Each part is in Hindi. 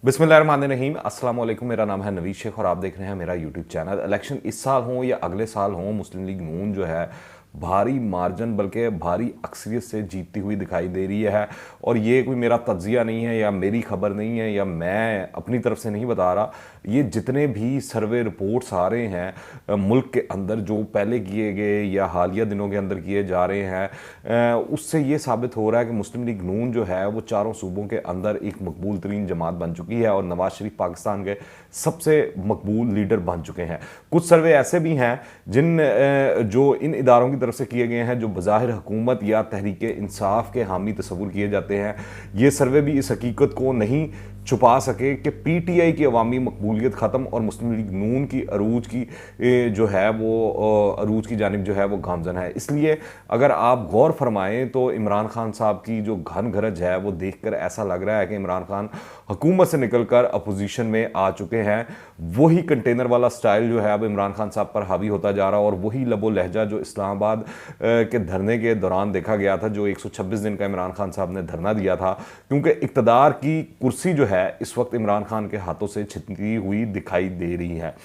बिस्मिल्लाहिर्रहमानिर्रहीम, अस्सलाम वालेकुम। मेरा नाम है नवीद शेख और आप देख रहे हैं मेरा यूट्यूब चैनल। इलेक्शन इस साल हो या अगले साल हो, मुस्लिम लीग नून जो है भारी मार्जिन बल्कि भारी अक्सरियत से जीतती हुई दिखाई दे रही है। और ये कोई मेरा तज्जिया नहीं है या मेरी खबर नहीं है या मैं अपनी तरफ से नहीं बता रहा। ये जितने भी सर्वे रिपोर्ट्स आ रहे हैं मुल्क के अंदर, जो पहले किए गए या हालिया दिनों के अंदर किए जा रहे हैं, उससे ये साबित हो रहा है कि मुस्लिम लीग नून जो है वो चारों सूबों के अंदर एक मकबूल तरीन जमात बन चुकी है और नवाज शरीफ पाकिस्तान के सबसे मकबूल लीडर बन चुके हैं। कुछ सर्वे ऐसे भी हैं जो इन इदारों की तरफ से किए गए हैं, जो बज़ाहिर हुकूमत या तहरीक इंसाफ के हामी तस्वुर किए जाते हैं। ये सर्वे भी इस हकीकत को नहीं छुपा सके कि पीटीआई की अवामी मकबूलियत ख़त्म और मुस्लिम लीग नून की अरूज की जो है वो अरूज की जानिब जो है वो गामजन है। इसलिए अगर आप गौर फरमाएं तो इमरान खान साहब की जो घन गरज है वो देखकर ऐसा लग रहा है कि इमरान खान हुकूमत से निकलकर अपोजिशन में आ चुके हैं। वही कंटेनर वाला स्टाइल जो है अब इमरान खान साहब पर हावी होता जा रहा है और वही लबो लहजा जो इस्लामाबाद के धरने के दौरान देखा गया था, जो 126 दिन का इमरान खान साहब ने धरना दिया था, क्योंकि इक़्तिदार की कुर्सी जो है इस वक्त इमरान खान के हाथों से छिनती हुई दिखाई दे रही है।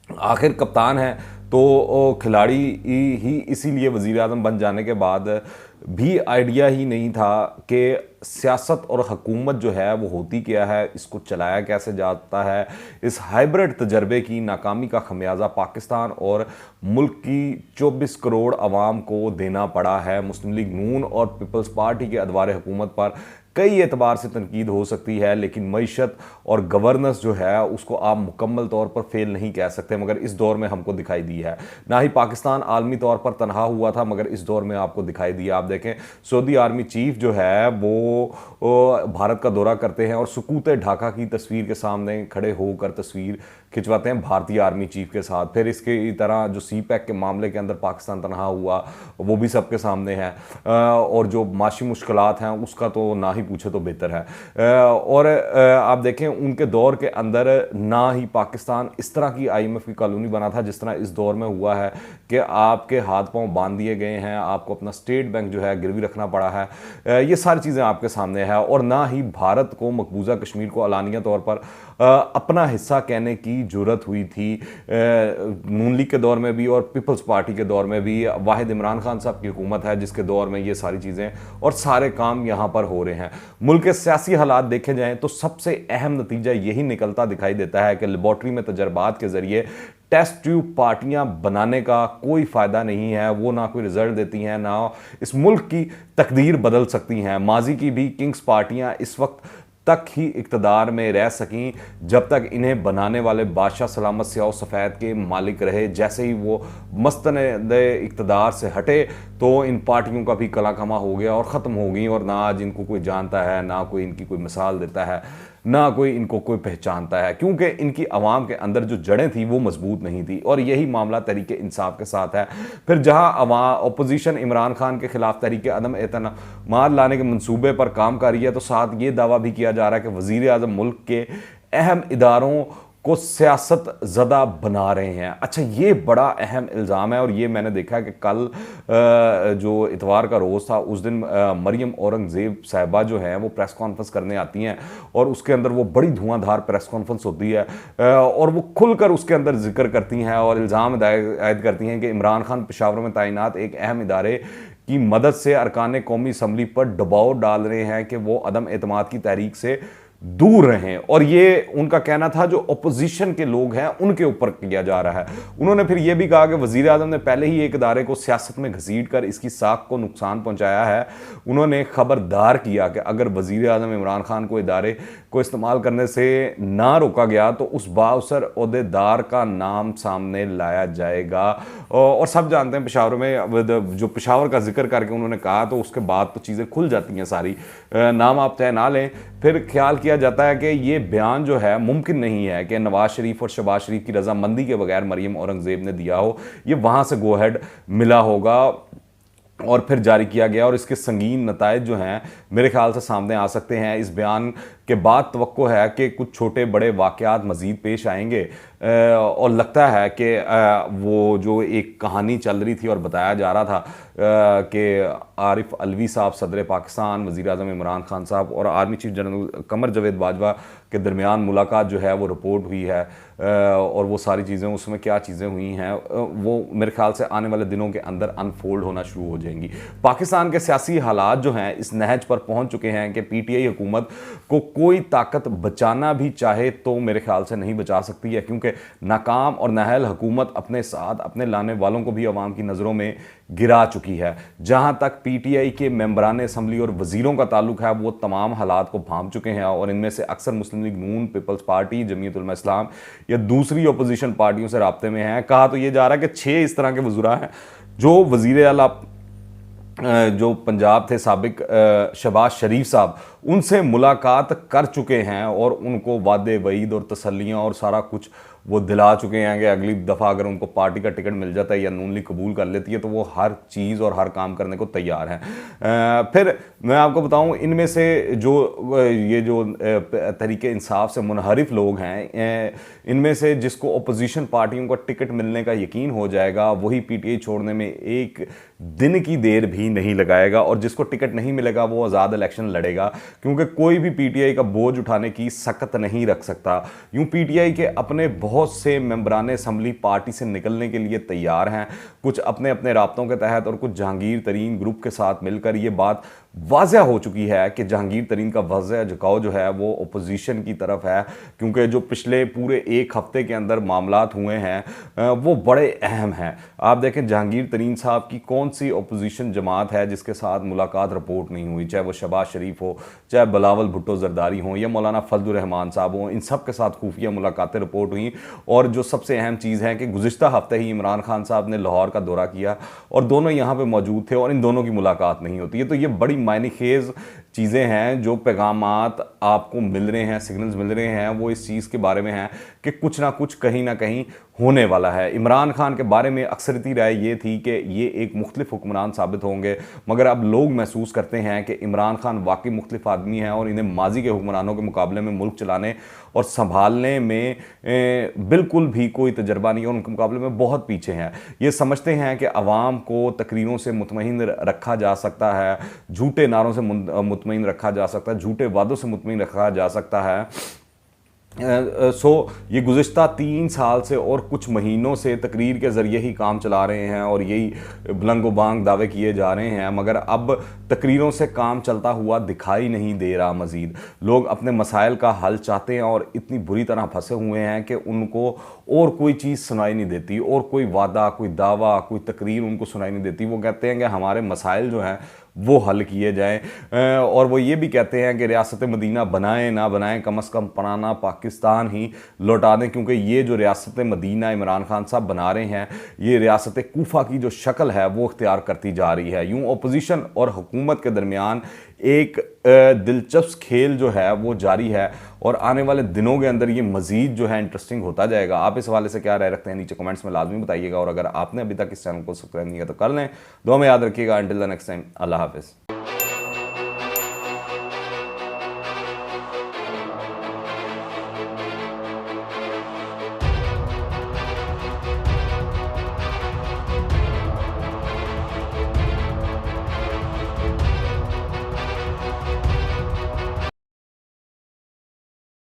आखिर कप्तान है तो खिलाड़ी ही इसीलिए वज़ीर आज़म बन जाने के बाद भी आइडिया ही नहीं था कि सियासत और हुकूमत जो है वो होती क्या है, इसको चलाया कैसे जाता है। इस हाइब्रिड तजर्बे की नाकामी का खमियाजा पाकिस्तान और मुल्क की 24 करोड़ आवाम को देना पड़ा है। मुस्लिम लीग नून और पीपल्स पार्टी के अदवार हुकूमत पर कई एतबार से तनकीद हो सकती है, लेकिन मईशत और गवर्नेंस जो है उसको आप मुकम्मल तौर पर फेल नहीं कह सकते, मगर इस दौर में हमको दिखाई दी है। ना ही पाकिस्तान आलमी तौर पर तनहा हुआ था, मगर इस दौर में आपको दिखाई दिया। आप देखें, सऊदी आर्मी चीफ जो है वो भारत का दौरा करते हैं और सुकूत ढाका की तस्वीर के सामने खड़े होकर तस्वीर खिंचवाते हैं भारतीय आर्मी चीफ के साथ। फिर इसके तरह जो सी पैक के मामले के अंदर पाकिस्तान तनहा हुआ वो भी सबके सामने है, और जो माशी मुश्किलात हैं उसका तो ना ही पूछे तो बेहतर है। और आप देखें उनके दौर के अंदर ना ही पाकिस्तान इस तरह की आईएमएफ की कॉलोनी बना था जिस तरह इस दौर में हुआ है कि आपके हाथ पांव बांध दिए गए हैं, आपको अपना स्टेट बैंक जो है गिरवी रखना पड़ा है। ये सारी चीज़ें आपके सामने है। और ना ही भारत को मकबूजा कश्मीर को अलानिया तौर पर अपना हिस्सा कहने की जरूरत हुई थी। नून लीग के दौर में भी और पीपल्स पार्टी के दौर में भी वाहिद इमरान खान साहब की हुकूमत है जिसके दौर में ये सारी चीज़ें और सारे काम यहाँ पर हो रहे हैं। मुल्क के सियासी हालात देखे जाएं तो सबसे अहम नतीजा यही निकलता दिखाई देता है कि लेबॉर्ट्री में तजर्बात के जरिए टेस्ट ट्यूब पार्टियां बनाने का कोई फ़ायदा नहीं है। वो ना कोई रिजल्ट देती हैं, ना इस मुल्क की तकदीर बदल सकती हैं। माजी की भी किंग्स पार्टियां इस वक्त तक ही इक़्तिदार में रह सकीं जब तक इन्हें बनाने वाले बादशाह सलामत स्याह सफ़ेद के मालिक रहे। जैसे ही वो मस्तनद इक़्तिदार से हटे तो इन पार्टियों का भी कला कमा हो गया और ख़त्म हो गई, और ना आज इनको कोई जानता है, ना कोई इनकी कोई मिसाल देता है, ना कोई इनको कोई पहचानता है, क्योंकि इनकी आवाम के अंदर जो जड़ें थी वो मजबूत नहीं थी। और यही मामला तहरीक इंसाफ के साथ है। फिर जहां अपोजिशन इमरान खान के खिलाफ तहरीक अदम एतमाद लाने के मंसूबे पर काम कर रही है, तो साथ ये दावा भी किया जा रहा है कि वज़ीर आज़म मुल्क के अहम इदारों को सियासत ज़दा बना रहे हैं। अच्छा, ये बड़ा अहम इल्ज़ाम है और ये मैंने देखा कि कल जो इतवार का रोज़ था उस दिन मरियम औरंगज़ेब साहिबा जो हैं वो प्रेस कॉन्फ्रेंस करने आती हैं और उसके अंदर वो बड़ी धुआंधार प्रेस कॉन्फ्रेंस होती है और वो खुलकर उसके अंदर जिक्र करती हैं और इल्ज़ाम आयद करती हैं कि इमरान खान पेशावर में तैनात एक अहम इदारे की मदद से अरकान कौमी असम्बली पर दबाव डाल रहे हैं कि वो अदम एतमाद की तहरीक से दूर रहें। और ये उनका कहना था जो अपोजिशन के लोग हैं उनके ऊपर किया जा रहा है। उन्होंने फिर यह भी कहा कि वज़ीर आज़म ने पहले ही एक इदारे को सियासत में घसीट कर इसकी साख को नुकसान पहुंचाया है। उन्होंने खबरदार किया कि अगर वज़ीर आज़म इमरान खान को इदारे को इस्तेमाल करने से ना रोका गया तो उस बाअसर ओहदेदार का नाम सामने लाया जाएगा। और सब जानते हैं पेशावर में जो पेशावर का जिक्र करके उन्होंने कहा तो उसके बाद तो चीज़ें खुल जाती हैं सारी। नाम आप तय ना लें, फिर ख्याल किया जाता है कि ये बयान जो है मुमकिन नहीं है कि नवाज शरीफ और शहबाज शरीफ की रजामंदी के बगैर मरियम औरंगज़ेब ने दिया हो। ये वहाँ से गो हेड मिला होगा और फिर जारी किया गया और इसके संगीन नतायज जो हैं मेरे ख्याल से सामने आ सकते हैं। इस बयान के बाद तवक्को है कि कुछ छोटे बड़े वाक़यात मज़ीद पेश आएंगे, और लगता है कि वो जो एक कहानी चल रही थी और बताया जा रहा था कि आरिफ अलवी साहब सदर पाकिस्तान, वज़ीर आज़म इमरान खान साहब और army chief general Qamar Javed Bajwa के दरमियान मुलाकात जो है वो रिपोर्ट हुई है, और वो सारी चीज़ें उसमें क्या चीज़ें हुई हैं वो मेरे ख्याल से आने वाले दिनों के अंदर अनफोल्ड होना शुरू हो जाएंगी। पाकिस्तान के सियासी हालात जो हैं इस नहज पर पहुंच चुके हैं कि पीटीआई हुकूमत को कोई ताकत बचाना भी चाहे तो मेरे ख्याल से नहीं बचा सकती है, क्योंकि नाकाम और नाअहल हुकूमत अपने साथ अपने लाने वालों को भी अवाम की नज़रों में गिरा चुकी है। जहां तक पीटीआई के मेंबरान असम्बली और वजीरों का ताल्लुक है वो तमाम हालात को भांप चुके हैं, और इनमें से अक्सर मुस्लिम लीग नून, पीपल्स पार्टी, जमीयत उलमा इस्लाम या दूसरी अपोजिशन पार्टियों से राब्ते में हैं। कहा तो ये जा रहा है कि 6 इस तरह के वज़ीरा हैं जो वज़ीर आला जो पंजाब थे साबिक शहबाज शरीफ साहब, उनसे मुलाकात कर चुके हैं और उनको वादे वईद और तसल्लियाँ और सारा कुछ वो दिला चुके हैं कि अगली दफ़ा अगर उनको पार्टी का टिकट मिल जाता है या नून लीग कबूल कर लेती है तो वो हर चीज़ और हर काम करने को तैयार हैं। फिर मैं आपको बताऊं, इनमें से ये जो तरीके इंसाफ से मुनहरिफ लोग हैं, इनमें से जिसको अपोजिशन पार्टियों का टिकट मिलने का यकीन हो जाएगा वही पीटीआई छोड़ने में एक दिन की देर भी नहीं लगाएगा, और जिसको टिकट नहीं मिलेगा वो आज़ाद इलेक्शन लड़ेगा, क्योंकि कोई भी पीटीआई का बोझ उठाने की सकत नहीं रख सकता। यूं पीटीआई के अपने बहुत से मेंबरान असम्बली पार्टी से निकलने के लिए तैयार हैं, कुछ अपने अपने राब्तों के तहत और कुछ जहांगीर तरीन ग्रुप के साथ मिलकर। ये बात वाज़ह हो चुकी है कि जहांगीर तरीन का वाज़ह झुकाव जो है वो अपोजिशन की तरफ है, क्योंकि जो पिछले पूरे एक हफ्ते के अंदर मामलात हुए हैं वो बड़े अहम हैं। आप देखें जहांगीर तरीन साहब की कौन सी अपोजिशन जमात है जिसके साथ मुलाकात रिपोर्ट नहीं हुई, चाहे वो शहबाज शरीफ हो, चाहे बिलावल भुट्टो जरदारी हो या मौलाना फजलुर रहमान साहब हों, इन सब के साथ खुफिया मुलाकातें रिपोर्ट हुई। और जो सबसे अहम चीज़ है कि गुज़िश्ता हफ्ते ही इमरान खान साहब ने लाहौर का दौरा किया और दोनों यहाँ पर मौजूद थे और इन दोनों की मुलाकात नहीं होती है। तो ये बड़ी मायने खेज चीज़ें हैं, जो पैगामात आपको मिल रहे हैं, सिग्नल्स मिल रहे हैं, वो इस चीज़ के बारे में हैं कि कुछ ना कुछ कहीं ना कहीं होने वाला है। इमरान खान के बारे में अक्सरती राय ये थी कि ये एक मुख्तलिफ हुक्मरान साबित होंगे, मगर अब लोग महसूस करते हैं कि इमरान खान वाकई मुख्तलिफ आदमी हैं और इन्हें माजी के हुक्मरानों के मुकाबले में मुल्क चलाने और संभालने में बिल्कुल भी कोई तजर्बा नहीं है, उनके मुकाबले में बहुत पीछे हैं। ये समझते हैं कि अवाम को तकरीरों से मुतमईन रखा जा सकता है, झूठे नारों से मुतमईन रखा जा सकता है, झूठे वादों से मुतमईन रखा जा सकता है। ये गुज़िश्ता 3 साल से और कुछ महीनों से तकरीर के ज़रिए ही काम चला रहे हैं और यही बुलंद बांग दावे किए जा रहे हैं, मगर अब तकरीरों से काम चलता हुआ दिखाई नहीं दे रहा। मज़ीद लोग अपने मसाइल का हल चाहते हैं और इतनी बुरी तरह फंसे हुए हैं कि उनको और कोई चीज़ सुनाई नहीं देती, और कोई वादा, कोई दावा, कोई तकरीर उनको सुनाई नहीं देती। वो कहते हैं कि हमारे मसाइल जो हैं वो हल किए जाएं, और वो ये भी कहते हैं कि रियासत मदीना बनाएं ना बनाएं, कम अज़ कम पुराना पाकिस्तान ही लौटा दें, क्योंकि ये जो रियासत मदीना इमरान खान साहब बना रहे हैं ये रियासत कूफा की जो शक्ल है वो इख्तियार करती जा रही है। यूँ अपोजिशन और हुकूमत के दरमियान एक दिलचस्प खेल जो है वो जारी है, और आने वाले दिनों के अंदर ये मज़ीद जो है इंटरेस्टिंग होता जाएगा। आप इस हवाले से क्या राय रखते हैं नीचे कमेंट्स में लाजमी बताइएगा, और अगर आपने अभी तक इस चैनल को सब्सक्राइब नहीं किया तो कर लें। दुआ में याद रखिएगा। अंटिल द नेक्स्ट टाइम, अल्लाह हाफ़िज़।